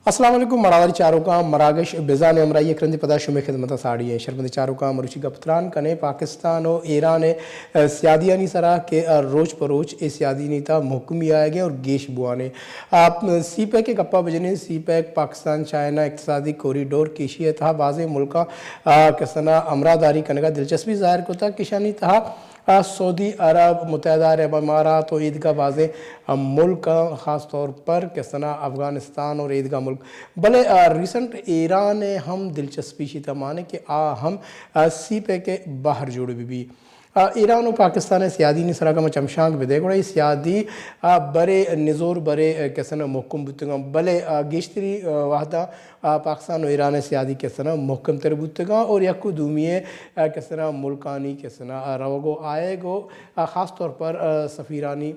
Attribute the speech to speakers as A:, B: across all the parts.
A: अस्सलाम वालेकुम मरावारी चारोका मरागश बेजान अमराई करंदी पदा शुमे खिदमत साड़ी है शर्मंद चारोका मरुचि गपत्रान कने पाकिस्तान और ईरान सियादियानी सरा के रोज परोज ए सियादी नीता मुहकमी आए गए और गेश बुआने आप सी पैक के गप्पा बजने सी पैक पाकिस्तान चाइना इक्तसादी कॉरिडोर केशिया था बाज़ मुल्का कसना अमरादारी कने का दिलचस्पी ज़ाहिर को था किशानी था सऊदी अरब मुत्तहदा अरब अमारात और ईदगाह बाज़े मुल्क ख़ास तौर पर किसना अफ़गानिस्तान और ईदगाह मुल्क भले रिसेंट ईरान हम दिलचस्पी शीता माने कि हम सी पे के बाहर जुड़े भी ईरान और पाकिस्तान सियादी ने सरा का चमशांग विदे गुड़ा सियादी बरे निज़ोर बरे कैसना मुहकम बुतगा भले गेश्तरी वाहदा पाकिस्तान और ईरान सियादी कैसना मुहकम तर बुतगा और यकु दूमिये कैसना मुल्कानी कैसना रवगो आएगो ख़ास तौर पर सफ़ीरानी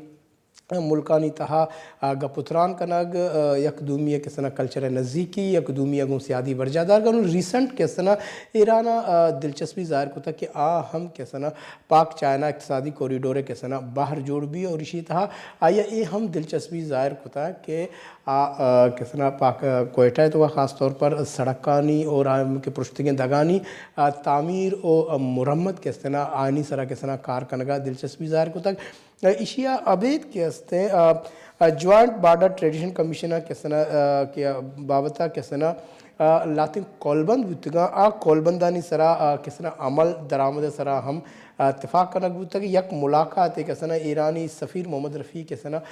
A: मुल्कानी तहा गपुतरान कनग यकदूमिया किसना कल्चर नज़दीकी यकदूमिया गुम सियादी वर्जादार का रिसेंट किसना ईराना दिलचस्पी ज़ाहिर को था कि हम किसना पाक चाइना इक्तसादी कॉरिडोर किसना बाहर जोड़ भी और इसी तरह आया ये हम दिलचस्पी ज़ाहिर को था कि किसना पाक कोयटा है तो वह ख़ास तौर पर सड़कानी और के पुश्तगें दगानी तामीर और मुरम्मत किसना आनी सरा किसना कार कनगा दिलचस्पी ज़ाहिर को था इशिया अबेद के हस्ते joint border tradition commissioner Kisna के बाबता किसना लातिन कोलबंद बुतगा कोलबंदानी सरा किसना अमल दरामद सरा हम इत्तेफाक कनक बुतगा यक मुलाकात किसना ईरानी सफ़ीर मोहम्मद रफ़ी किसना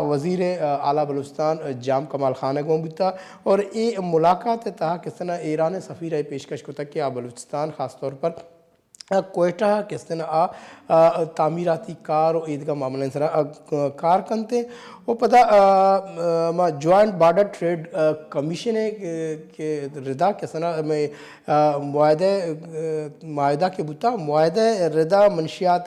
A: वज़ीर आला बलूचिस्तान जाम कमाल खान को बुता और ये मुलाकात तहा किसना ईरान सफ़ीर पेशकश को तक कि बलूचिस्तान ख़ास तौर पर कोयटा किस तामीराती कार और ईदगाह मामले सरा कार कनते वो पता जॉइंट बॉर्डर ट्रेड कमीशन के रिदा किसना में मायदा के बुता मायदा रिदा मनशियात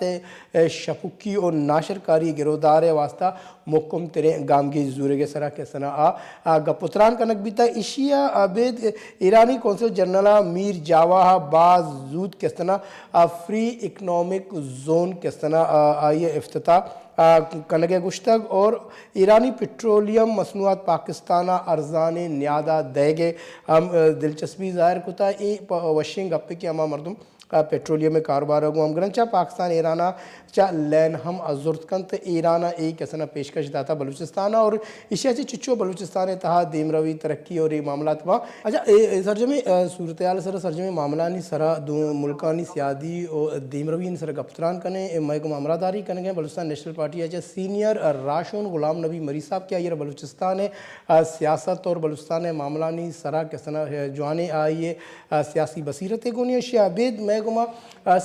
A: शफुकी और नाशरकारी गिरोदार वास्ता मुक्म तेरे गामगी जूरे के सरा किसना गपुतरान कनक बीता इशिया अबेद ईरानी कौंसल जनरल मीर जावाह बाजूद किसना फ्री इकनॉमिक जोन किसना आइए इफ्तिताह कनगे गुश्तग और ईरानी पेट्रोलियम मसनूआत पाकिस्तान अरजान न्यादा देगे हम दिलचस्पी ज़ाहिर कुता ए वशिंग अप्पे की अमा मरदम पेट्रोलियम में कारोबार हम ग्रंचा पाकिस्तान ईराना चा लैन हम अजुर्तकंत ईराना एक कैसा पेशकश दाता बलूचिस्तान और इशिया से चिच्चो बलूचिस्तान तहा देमरवी तरक्की और ये मामला था अच्छा सरजमे सूरत हाल सर सरजमे मामला नहीं सरा दो मुल्कानी सियादी और देमरवी सर गफ्तरान कने महकम अमरादारी कने बलूचिस्तान नेशनल पार्टी है सीनियर राशोन गुलाम नबी मरी साहब क्या ये बलूचिस्तान है सियासत और बलूचिस्तान मामला नहीं सरा कैसा जवाने आइए सियासी बसीरत गोनी अशिया बेद महकमा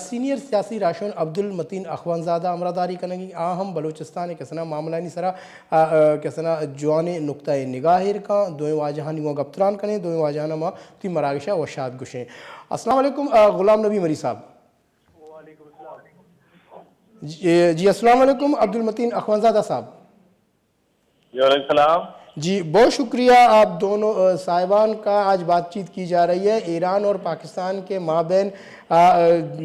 A: सीनियर सियासी राशोन अब्दुल मतीन अखवानज़ादा अमरादारी कनेगी हम बलूचिस्तान कैसना मामला नहीं सरा कैसना जवान नुक्ता निगाहिर का दो वाजहानी वो गप्तरान कने दो वाजहाना मा ती मरागशा वशाद गुशें अस्सलाम वालेकुम गुलाम नबी मरी साहब जी अस्सलाम वालेकुम अब्दुल मतीन अखवानज़ादा साहब जी बहुत शुक्रिया आप दोनों साहिबान का आज बातचीत की जा रही है ईरान और पाकिस्तान के माबैन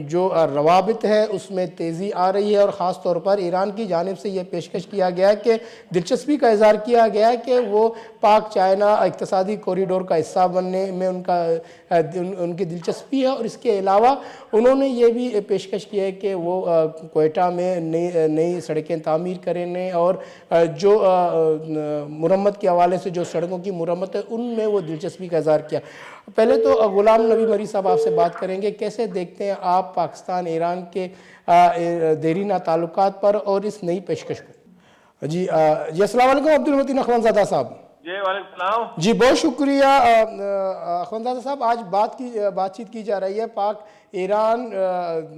A: जो रवाबित है उसमें तेज़ी आ रही है और ख़ास तौर पर ईरान की जानिब से ये पेशकश किया गया है कि दिलचस्पी का इज़हार किया गया है कि वो पाक चाइना इक्तसादी कॉरिडोर का हिस्सा बनने में उनकी दिलचस्पी है और इसके अलावा उन्होंने ये भी पेशकश की है कि वो कोयटा में नई सड़कें तामीर करेंगे और जो मुरम्मत के हवाले से जो सड़कों की मुरम्मत है उनमें वो दिलचस्पी का इज़हार किया। पहले तो गुलाम नबी मरी साहब आपसे बात करेंगे कैसे देखते हैं आप पाकिस्तान ईरान के देरीना ताल्लुकात पर और इस नई पेशकश को। जी अस्सलाम वालेकुम अब्दुल मतीन अखवानज़ादा साहब।
B: जी वालेकुम सलाम।
A: जी बहुत शुक्रिया अखवानज़ादा साहब आज बातचीत की जा रही है पाक ईरान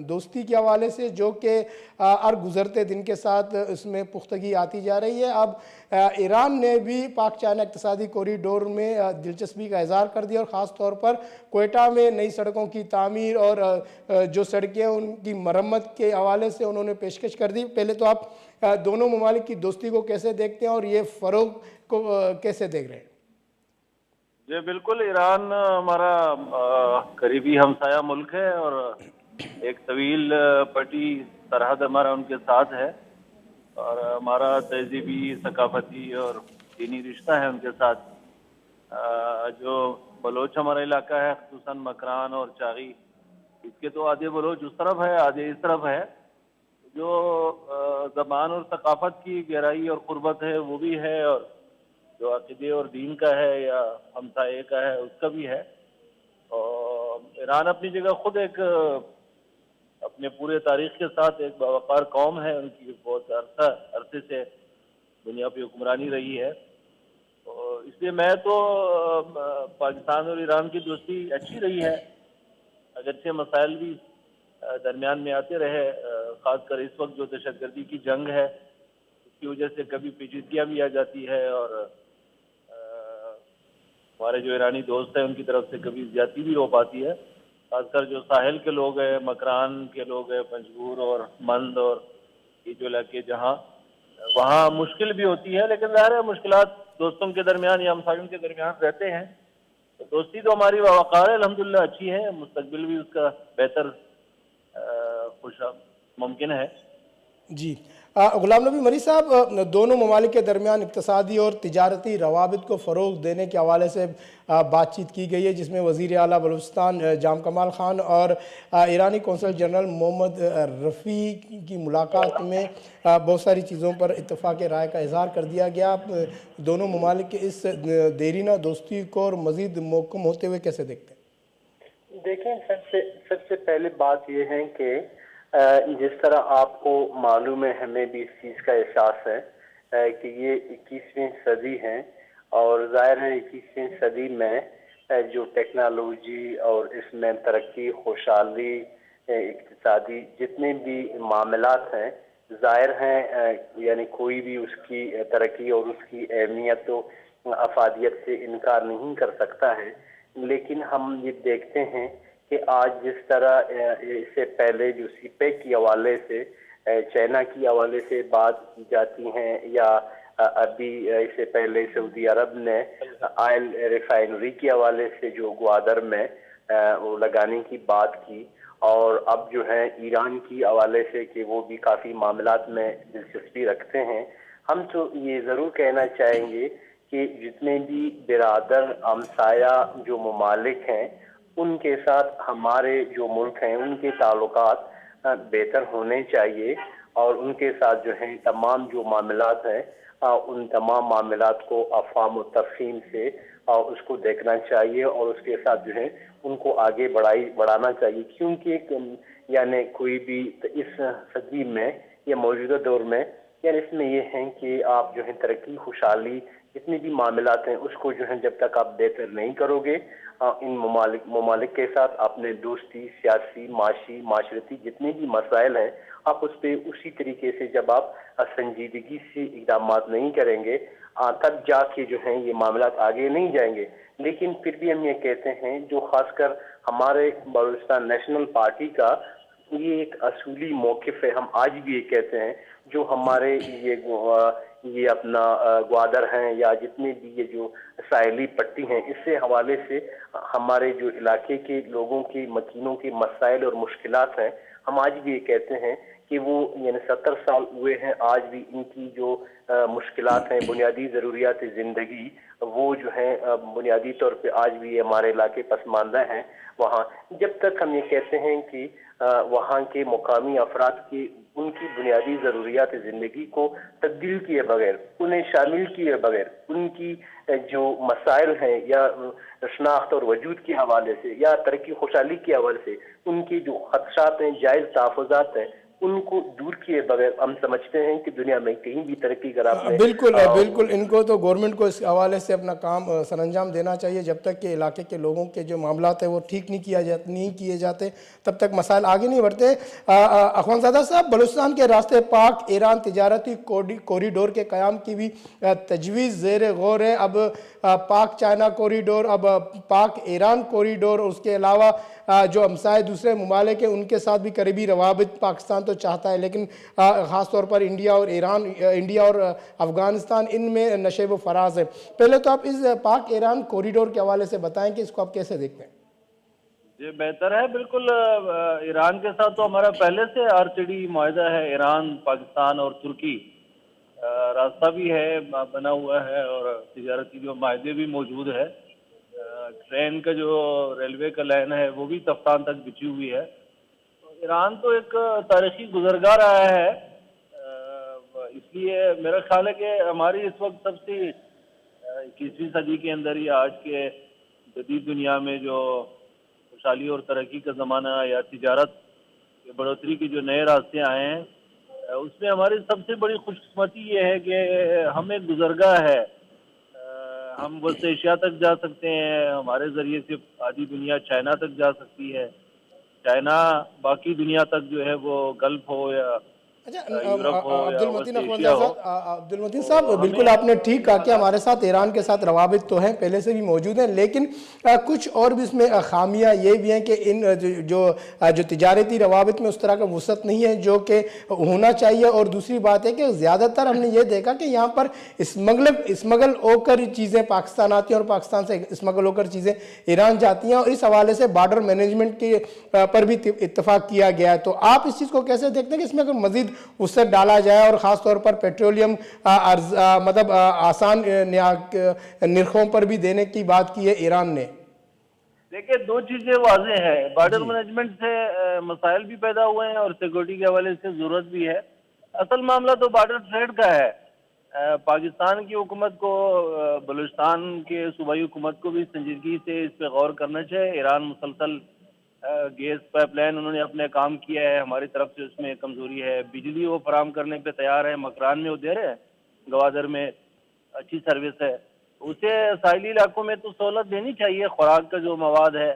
A: दोस्ती के हवाले से जो कि हर गुज़रते दिन के साथ इसमें पुख्तगी आती जा रही है। अब ईरान ने भी पाक चाइना इक्तसादी कॉरिडोर में दिलचस्पी का इज़हार कर दिया और ख़ास तौर पर कोयटा में नई सड़कों की तामीर और जो सड़कें उनकी मरम्मत के हवाले से उन्होंने पेशकश कर दी। पहले तो आप दोनों ममालिक की दोस्ती को कैसे देखते हैं और ये फ़रोग़ को कैसे देख रहे हैं?
B: जी बिल्कुल, ईरान हमारा करीबी हमसाया मुल्क है और एक तवील पटी सरहद हमारा उनके साथ है और हमारा तहजीबी, सकाफती और दीनी रिश्ता है उनके साथ। जो बलोच हमारा इलाका है, खसूसन मकरान और चागी, इसके तो आधे बलोच उस तरफ है, आधे इस तरफ है। जो ज़बान और सकाफ़त की गहराई और क़ुर्बत है वो भी है, और जो अक़ीदे और दीन का है या हमसाये का है उसका भी है। और ईरान अपनी जगह खुद एक अपने पूरे तारीख़ के साथ एक बावक़ार कौम है। उनकी बहुत अरसे से दुनिया पे हुक्मरानी रही है। और इसलिए मैं तो पाकिस्तान और ईरान की दोस्ती अच्छी रही है, अगरचे मसाइल भी दरमियान में आते रहे। ख़ासकर इस वक्त जो दहशतगर्दी की जंग है उसकी वजह से कभी पेचीदगियाँ भी आ जाती है, और हमारे जो ईरानी दोस्त हैं उनकी तरफ से कभी ज़्यादती भी हो पाती है। खासकर जो साहिल के लोग हैं, मकरान के लोग हैं, पंजगूर और मंद और ये जो इलाके जहाँ, वहाँ मुश्किल भी होती है, लेकिन ज़ाहिर है मुश्किलात दोस्तों के दरमियान या हमसायों के दरमियान रहते हैं। तो दोस्ती तो हमारी वक़ार अल्हम्दुलिल्लाह अच्छी है, मुस्तकबिल भी उसका बेहतर खुश मुमकिन है।
A: जी। गुलाम नबी मरी साहब, दोनों ममालिक के दरमियान इक़्तिसादी और तिजारती रवाबित को फ़रोग़ देने के हवाले से बातचीत की गई है, जिसमें वज़ीर आला बलूचिस्तान जाम कमाल ख़ान और ईरानी कौंसल जनरल मोहम्मद रफ़ी की मुलाकात में बहुत सारी चीज़ों पर इत्तफ़ाक़ राय का इज़हार कर दिया गया। आप दोनों ममालिक के इस देरीना दोस्ती को और मज़ीद मोहकम होते हुए कैसे देखते हैं?
C: देखें, सबसे पहले बात यह है कि जिस तरह आपको मालूम है, हमें भी इस चीज़ का एहसास है कि ये 21वीं सदी है, और ज़ाहिर है 21वीं सदी में जो टेक्नोलॉजी और इसमें तरक्की, खुशहाली, इक़्तिसादी जितने भी मामलात हैं, ज़ाहिर हैं यानी कोई भी उसकी तरक्की और उसकी अहमियत तो अफादियत से इनकार नहीं कर सकता है। लेकिन हम ये देखते हैं कि आज जिस तरह इससे पहले जो सीपेक के हवाले से, चाइना की हवाले से बात की जाती हैं, या अभी इससे पहले सऊदी अरब ने ऑयल रिफाइनरी के हवाले से जो ग्वादर में वो लगाने की बात की, और अब जो है ईरान की हवाले से कि वो भी काफ़ी मामलात में दिलचस्पी रखते हैं। हम तो ये ज़रूर कहना चाहेंगे कि जितने भी बिरादर हमसाया जो ममालिक हैं, उनके साथ हमारे जो मुल्क हैं उनके ताल्लुकात बेहतर होने चाहिए, और उनके साथ जो है तमाम जो मामलात हैं उन तमाम मामलात को अफ़हाम और तफ़हीम से उसको देखना चाहिए, और उसके साथ जो है उनको आगे बढ़ाना चाहिए। क्योंकि यानी कोई भी इस सदी में या मौजूदा दौर में यानी इसमें यह है कि आप जो है तरक्की, खुशहाली, जितनी भी मामलात हैं उसको जो है जब तक आप बेहतर नहीं करोगे, इन ममालिक के साथ अपने दोस्ती, सियासी, माशी, माशरती जितने भी मसाइल हैं, आप उस पर उसी तरीके से जब आप संजीदगी से इक़दाम नहीं करेंगे, तब जाके जो है ये मामलात आगे नहीं जाएंगे। लेकिन फिर भी हम ये कहते हैं, जो खासकर हमारे बलूचिस्तान नेशनल पार्टी का ये एक असूली मौक़िफ़ है, हम आज भी ये कहते हैं, जो हमारे ये अपना ग्वादर हैं या जितने भी ये जो साहिली पट्टी हैं, इससे हवाले से हमारे जो इलाके के लोगों की मकीनों के मसाइल और मुश्किलात हैं, हम आज भी ये कहते हैं कि वो यानी 70 साल हुए हैं, आज भी इनकी जो मुश्किलात हैं, बुनियादी ज़रूरियात ज़िंदगी, वो जो है बुनियादी तौर पे आज भी हमारे इलाके पसमानदा हैं। वहाँ जब तक हम ये कहते हैं कि वहाँ के मुकामी अफराद की उनकी बुनियादी ज़रूरियात ज़िंदगी को तब्दील किए बगैर, उन्हें शामिल किए बगैर, उनकी जो मसाइल हैं या शनाख्त और वजूद के हवाले से या तरक्की खुशहाली के हवाले से उनकी जो खदशात हैं, जायज़ तहफ़्फ़ुज़ात हैं, उनको दूर किए बगैर हम समझते हैं कि दुनिया में कहीं भी तरक्की कर आपने
A: बिल्कुल इनको तो गवर्नमेंट को इस हवाले से अपना काम सरअंजाम देना चाहिए। जब तक कि इलाके के लोगों के जो मामलात हैं वो ठीक नहीं किए जाते, तब तक मसाइल आगे नहीं बढ़ते। अख़वानज़ादा साहब, बलूचिस्तान के रास्ते पाक ईरान तिजारती कॉरिडोर के क़याम की भी तजवीज़ ज़ेर गौर है। अब पाक चाइना कॉरिडोर, अब पाक ईरान कॉरिडोर, उसके अलावा जो हमसाए दूसरे ममालिक हैं उनके साथ भी करीबी रवाबित पाकिस्तान तो चाहता है, लेकिन ख़ास तौर पर इंडिया और अफ़गानिस्तान इनमें नशेब व फराज है। पहले तो आप इस पाक ईरान कॉरिडोर के हवाले से बताएं कि इसको आप कैसे देखते हैं?
B: ये बेहतर है, बिल्कुल। ईरान के साथ तो हमारा पहले से आरसीडी मुआहदा है, ईरान, पाकिस्तान और तुर्की। راستہ بھی ہے بنا ہوا ہے اور تجارتی جو معاہدے بھی موجود ہے. ٹرین کا جو ریلوے کا لائن ہے وہ بھی تفتان تک بچھی ہوئی ہے. ایران تو ایک تاریخی گزرگاہ رہا ہے. اس لیے میرا خیال ہے کہ ہماری اس وقت سب سے 21ویں صدی کے اندر یا آج کے جدید دنیا میں جو خوشحالی اور ترقی کا زمانہ یا تجارت بڑھوتری کے جو نئے راستے آئے ہیں اس میں ہماری سب سے بڑی خوش قسمتی یہ ہے کہ ہم ایک گزرگاہ ہے. ہم وسط ایشیا تک جا سکتے ہیں. ہمارے ذریعے سے آدھی دنیا چائنا تک جا سکتی ہے. چائنا باقی دنیا تک جو ہے وہ گلف ہو یا
A: اچھا
B: یورپ ہو
A: عبد
B: یا وسط
A: المتین
B: ایشیا ہو.
A: عبد المتین صاحب بالکل آپ نے ٹھیک کہا کہ ہمارے ساتھ ایران کے ساتھ روابط تو ہیں پہلے سے بھی موجود ہیں لیکن کچھ اور بھی اس میں خامیاں یہ بھی ہیں کہ ان جو تجارتی روابط میں اس طرح کا وسعت نہیں ہے جو کہ ہونا چاہیے. اور دوسری بات ہے کہ زیادہ تر ہم نے یہ دیکھا کہ یہاں پر اسمگل ہو کر چیزیں پاکستان آتی ہیں اور پاکستان سے اسمگل ہو کر چیزیں ایران جاتی ہیں اور اس حوالے سے بارڈر مینجمنٹ کے پر بھی اتفاق کیا گیا ہے. تو آپ اس چیز کو کیسے دیکھتے ہیں کہ اس میں اگر مزید وسعت ڈالا جائے اور خاص طور پر پیٹرولیم مطلب آسان نرخوں پر بھی دینے کی بات کی ہے ایران نے؟
B: دیکھیں دو چیزیں واضح ہیں. بارڈر مینجمنٹ سے مسائل بھی پیدا ہوئے ہیں اور سیکورٹی کے حوالے سے ضرورت بھی ہے. اصل معاملہ تو بارڈر ٹریڈ کا ہے. پاکستان کی حکومت کو بلوچستان کے صوبائی حکومت کو بھی سنجیدگی سے اس پہ غور کرنا چاہیے. ایران مسلسل گیس پائپ لائن انہوں نے اپنے کام کیا ہے. ہماری طرف سے اس میں کمزوری ہے. بجلی وہ فراہم کرنے پہ تیار ہے. مکران میں وہ دے رہے ہیں. گوادر میں اچھی سروس ہے. اسے ساحلی علاقوں میں تو سہولت دینی چاہیے. خوراک کا جو مواد ہے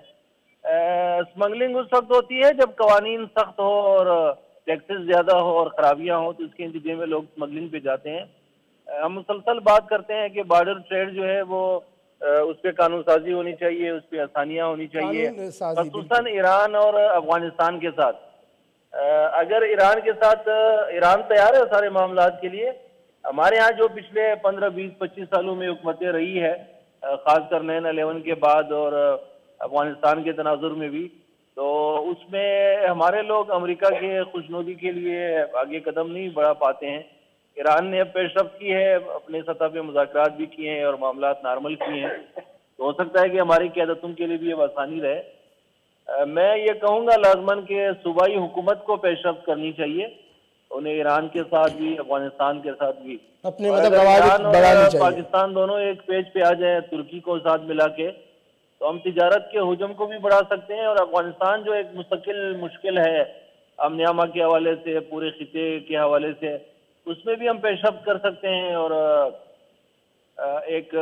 B: اسمگلنگ اس وقت ہوتی ہے جب قوانین سخت ہو اور ٹیکسز زیادہ ہو اور خرابیاں ہوں تو اس کے نتیجے میں لوگ اسمگلنگ پہ جاتے ہیں. ہم مسلسل بات کرتے ہیں کہ بارڈر ٹریڈ جو ہے وہ اس پہ قانون سازی ہونی چاہیے. اس پہ آسانیاں ہونی چاہیے
A: قانون سازی
B: خصوصاً ایران اور افغانستان کے ساتھ. اگر ایران کے ساتھ ایران تیار ہے سارے معاملات کے لیے. ہمارے ہاں جو پچھلے 15 20 25 سالوں میں حکومتیں رہی ہے خاص کر 9/11 کے بعد اور افغانستان کے تناظر میں بھی تو اس میں ہمارے لوگ امریکہ کے خوشنودی کے لیے آگے قدم نہیں بڑھا پاتے ہیں. ایران نے اب پیش رفت کی ہے. اپنے سطح پہ مذاکرات بھی کیے ہیں اور معاملات نارمل کیے ہیں. تو ہو سکتا ہے کہ ہماری قیادتوں کے لیے بھی اب آسانی رہے. میں یہ کہوں گا لازماً کہ صوبائی حکومت کو پیش رفت کرنی چاہیے. انہیں ایران کے ساتھ بھی افغانستان کے ساتھ بھی
A: اپنے
B: اور
A: مطلب
B: اگر
A: روابط
B: ایران اور
A: بڑھانی چاہیے.
B: پاکستان دونوں ایک پیج پہ آ جائیں ترکی کو ساتھ ملا کے تو ہم تجارت کے حجم کو بھی بڑھا سکتے ہیں. اور افغانستان جو ایک مستقل مشکل ہے امن امہ کے حوالے سے پورے خطے کے حوالے سے اس میں بھی ہم پیش رفت کر سکتے ہیں اور ایک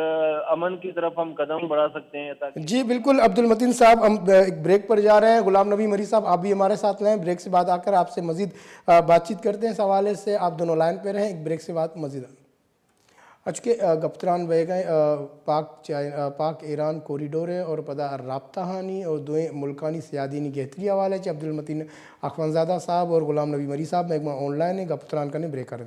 B: امن کی طرف ہم قدم بڑھا سکتے ہیں. تاکہ
A: جی بالکل عبد المتین صاحب ہم ایک بریک پر جا رہے ہیں. غلام نبی مری صاحب آپ بھی ہمارے ساتھ رہیں. بریک سے بعد آ کر آپ سے مزید بات چیت کرتے ہیں اس حوالے سے. آپ دونوں لائن پہ رہیں. ایک بریک سے بعد مزید اچھے گپتران بہ گئے پاک ایران کوریڈور ہے اور پدا رابطہ ہانی اور دوئیں ملکانی سیادینی گہتری حوالے عبد المتین اخوانزادہ صاحب اور غلام نبی مری صاحب محکمہ آن لائن ہے گپتران کرنے بریک کریں.